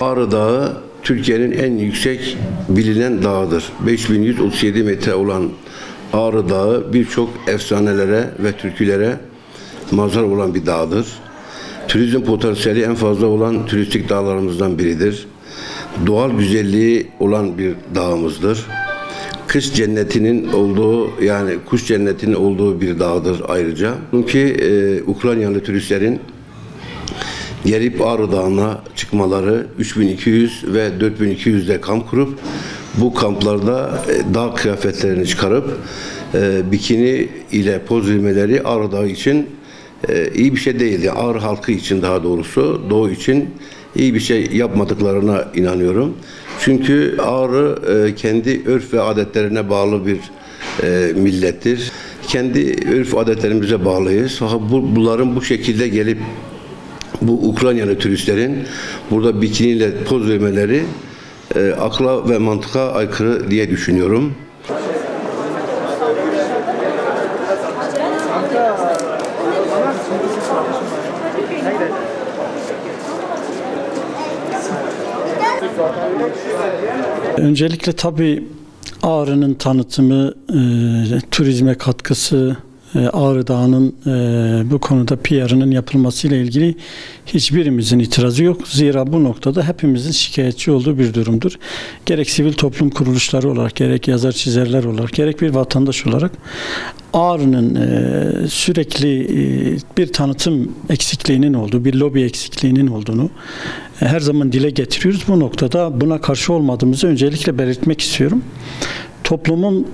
Ağrı Dağı Türkiye'nin en yüksek bilinen dağıdır. 5137 metre olan Ağrı Dağı birçok efsanelere ve türkülere mazhar olan bir dağdır. Turizm potansiyeli en fazla olan turistik dağlarımızdan biridir. Doğal güzelliği olan bir dağımızdır. Kış cennetinin olduğu, yani kuş cennetinin olduğu bir dağdır ayrıca. Çünkü Ukraynalı turistlerin gelip Ağrı Dağı'na çıkmaları 3200 ve 4200'de kamp kurup bu kamplarda dağ kıyafetlerini çıkarıp bikini ile poz vermeleri Ağrı Dağı için iyi bir şey değildi. Ağrı halkı için, daha doğrusu Doğu için iyi bir şey yapmadıklarına inanıyorum. Çünkü Ağrı kendi örf ve adetlerine bağlı bir millettir. Kendi örf adetlerimize bağlıyız. Bunların bu şekilde gelip bu Ukraynalı turistlerin burada bikiniyle poz vermeleri akla ve mantıka aykırı diye düşünüyorum. Öncelikle tabii Ağrı'nın tanıtımı, turizme katkısı, Ağrı Dağı'nın bu konuda PR'ının yapılmasıyla ilgili hiçbirimizin itirazı yok. Zira bu noktada hepimizin şikayetçi olduğu bir durumdur. Gerek sivil toplum kuruluşları olarak, gerek yazar çizerler olarak, gerek bir vatandaş olarak Ağrı'nın sürekli bir tanıtım eksikliğinin olduğu, bir lobi eksikliğinin olduğunu her zaman dile getiriyoruz. Bu noktada buna karşı olmadığımızı öncelikle belirtmek istiyorum. Toplumun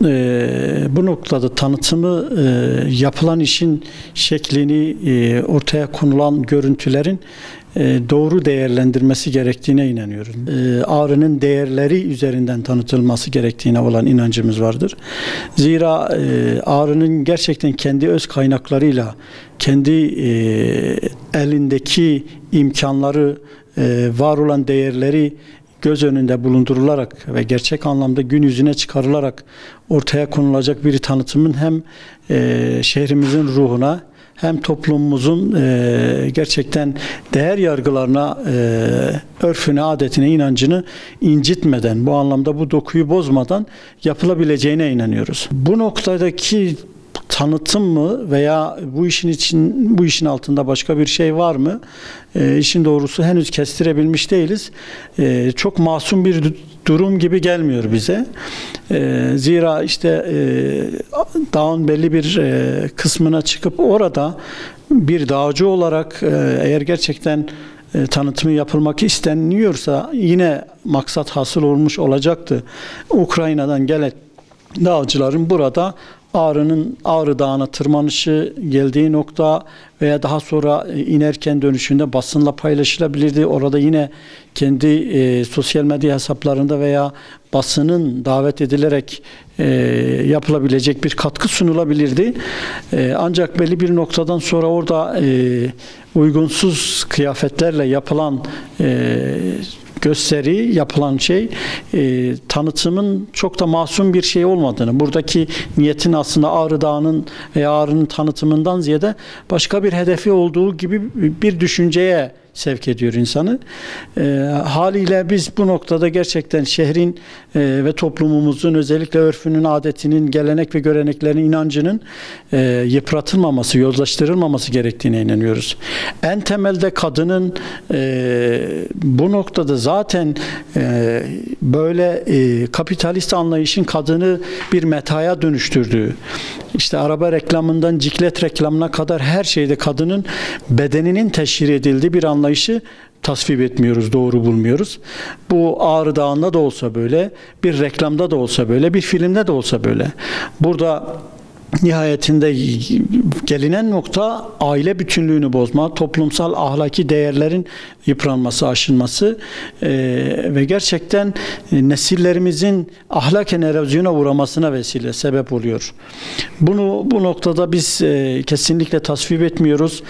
bu noktada tanıtımı, yapılan işin şeklini, ortaya konulan görüntülerin doğru değerlendirmesi gerektiğine inanıyoruz. Ağrı'nın değerleri üzerinden tanıtılması gerektiğine olan inancımız vardır. Zira Ağrı'nın gerçekten kendi öz kaynaklarıyla, kendi elindeki imkanları, var olan değerleri göz önünde bulundurularak ve gerçek anlamda gün yüzüne çıkarılarak ortaya konulacak bir tanıtımın hem şehrimizin ruhuna hem toplumumuzun gerçekten değer yargılarına, örfüne, adetine, inancını incitmeden, bu anlamda bu dokuyu bozmadan yapılabileceğine inanıyoruz. Bu noktadaki tanıtım mı veya bu işin altında başka bir şey var mı? İşin doğrusu henüz kestirebilmiş değiliz. Çok masum bir durum gibi gelmiyor bize. Zira işte dağın belli bir kısmına çıkıp orada bir dağcı olarak eğer gerçekten tanıtımı yapılmak isteniliyorsa yine maksat hasıl olmuş olacaktı. Ukrayna'dan gelen dağcıların burada Ağrı Dağı'na tırmanışı, geldiği nokta veya daha sonra inerken dönüşünde basınla paylaşılabilirdi. Orada yine kendi sosyal medya hesaplarında veya basının davet edilerek yapılabilecek bir katkı sunulabilirdi. Ancak belli bir noktadan sonra orada uygunsuz kıyafetlerle yapılan gösteri, yapılan şey tanıtımın çok da masum bir şey olmadığını, buradaki niyetin aslında Ağrı Dağı'nın veya Ağrı'nın tanıtımından ziyade başka bir hedefi olduğu gibi bir düşünceye sevk ediyor insanı. Haliyle biz bu noktada gerçekten şehrin ve toplumumuzun, özellikle örfünün, adetinin, gelenek ve göreneklerin, inancının yıpratılmaması, yozlaştırılmaması gerektiğine inanıyoruz. En temelde kadının bu noktada zaten böyle kapitalist anlayışın kadını bir metaya dönüştürdüğü, işte araba reklamından ciklet reklamına kadar her şeyde kadının bedeninin teşhir edildiği bir anlayışı tasvip etmiyoruz, doğru bulmuyoruz. Bu Ağrı Dağı'nda da olsa böyle, bir reklamda da olsa böyle, bir filmde de olsa böyle. Burada nihayetinde gelinen nokta aile bütünlüğünü bozma, toplumsal ahlaki değerlerin yıpranması, aşınması ve gerçekten nesillerimizin ahlaken erozyona uğramasına vesile, sebep oluyor. Bu noktada biz kesinlikle tasvip etmiyoruz.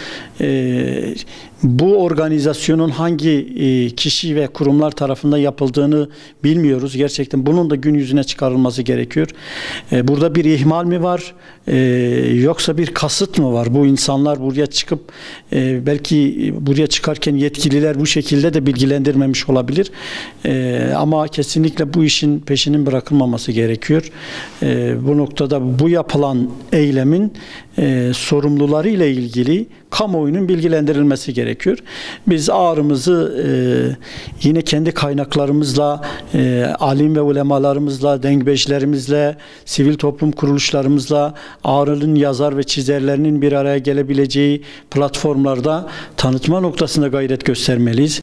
Bu organizasyonun hangi kişi ve kurumlar tarafından yapıldığını bilmiyoruz. Gerçekten bunun da gün yüzüne çıkarılması gerekiyor. Burada bir ihmal mi var? Yoksa bir kasıt mı var? Bu insanlar buraya çıkıp belki buraya çıkarken yetkililer bu şekilde de bilgilendirmemiş olabilir. Ama kesinlikle bu işin peşinin bırakılmaması gerekiyor. Bu noktada bu yapılan eylemin sorumluları ile ilgili kamuoyunun bilgilendirilmesi gerekiyor. Biz ağrımızı yine kendi kaynaklarımızla, alim ve ulemalarımızla, denkbeşlerimizle, sivil toplum kuruluşlarımızla, Ağrı'nın yazar ve çizerlerinin bir araya gelebileceği platformlarda tanıtma noktasında gayret göstermeliyiz.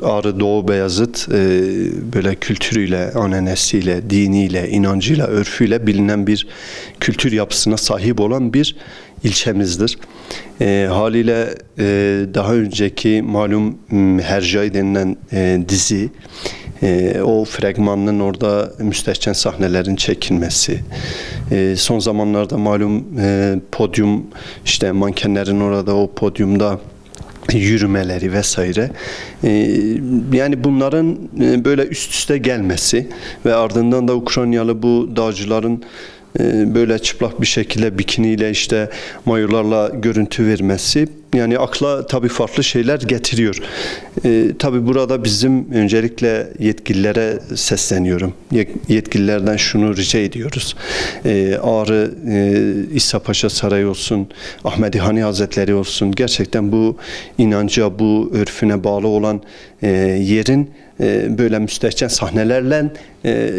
Ağrı Doğu Beyazıt böyle kültürüyle, ananesiyle, diniyle, inancıyla, örfüyle bilinen bir kültür yapısına sahip olan bir ilçemizdir. Haliyle daha önceki malum Hercai denilen dizi, o fragmanın orada müstehcen sahnelerin çekilmesi, son zamanlarda malum podyum, işte mankenlerin orada o podyumda yürümeleri vesaire, yani bunların böyle üst üste gelmesi ve ardından da Ukraynalı bu dağcıların böyle çıplak bir şekilde bikiniyle, işte mayolarla görüntü vermesi, yani akla tabii farklı şeyler getiriyor. Tabii burada bizim öncelikle yetkililere sesleniyorum. Yetkililerden şunu rica ediyoruz. Ağrı İsa Paşa Sarayı olsun, Ahmedi Hani Hazretleri olsun, gerçekten bu inanca, bu örfüne bağlı olan yerin böyle müstehcen sahnelerle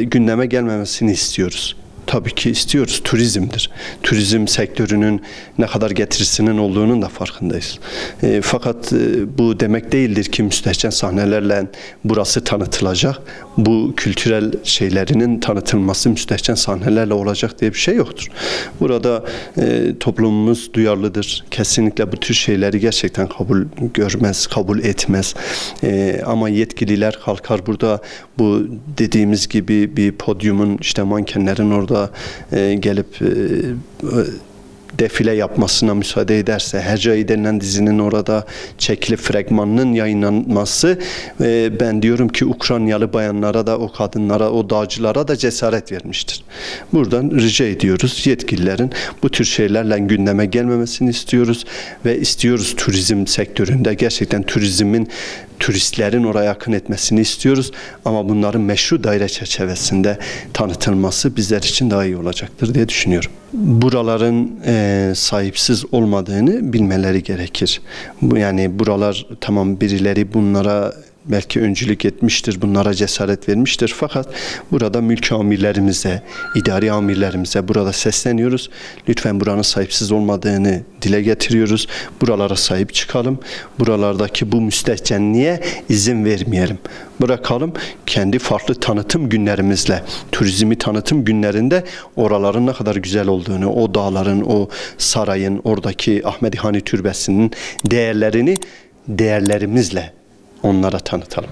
gündeme gelmemesini istiyoruz. Tabii ki istiyoruz. Turizmdir. Turizm sektörünün ne kadar getirisinin olduğunun da farkındayız. Fakat bu demek değildir ki müstehcen sahnelerle burası tanıtılacak. Bu kültürel şeylerinin tanıtılması müstehcen sahnelerle olacak diye bir şey yoktur. Burada toplumumuz duyarlıdır. Kesinlikle bu tür şeyleri gerçekten kabul görmez, kabul etmez. Ama yetkililer kalkar burada bu dediğimiz gibi bir podyumun, işte mankenlerin orada gelip defile yapmasına müsaade ederse, Hercai denilen dizinin orada çekilip fragmanının yayınlanması, ben diyorum ki Ukraynalı bayanlara da, o kadınlara, o dağcılara da cesaret vermiştir. Buradan rica ediyoruz yetkililerin bu tür şeylerle gündeme gelmemesini istiyoruz ve istiyoruz turizm sektöründe gerçekten turistlerin oraya akın etmesini istiyoruz, ama bunların meşru daire çerçevesinde tanıtılması bizler için daha iyi olacaktır diye düşünüyorum. Buraların sahipsiz olmadığını bilmeleri gerekir. Yani buralar, tamam, birileri bunlara belki öncülük etmiştir, bunlara cesaret vermiştir. Fakat burada mülki amirlerimize, idari amirlerimize burada sesleniyoruz. Lütfen buranın sahipsiz olmadığını dile getiriyoruz. Buralara sahip çıkalım. Buralardaki bu müstehcenliğe izin vermeyelim. Bırakalım kendi farklı tanıtım günlerimizle, turizmi tanıtım günlerinde oraların ne kadar güzel olduğunu, o dağların, o sarayın, oradaki Ahmedi Hani Türbesi'nin değerlerini değerlerimizle onlara tanıtalım.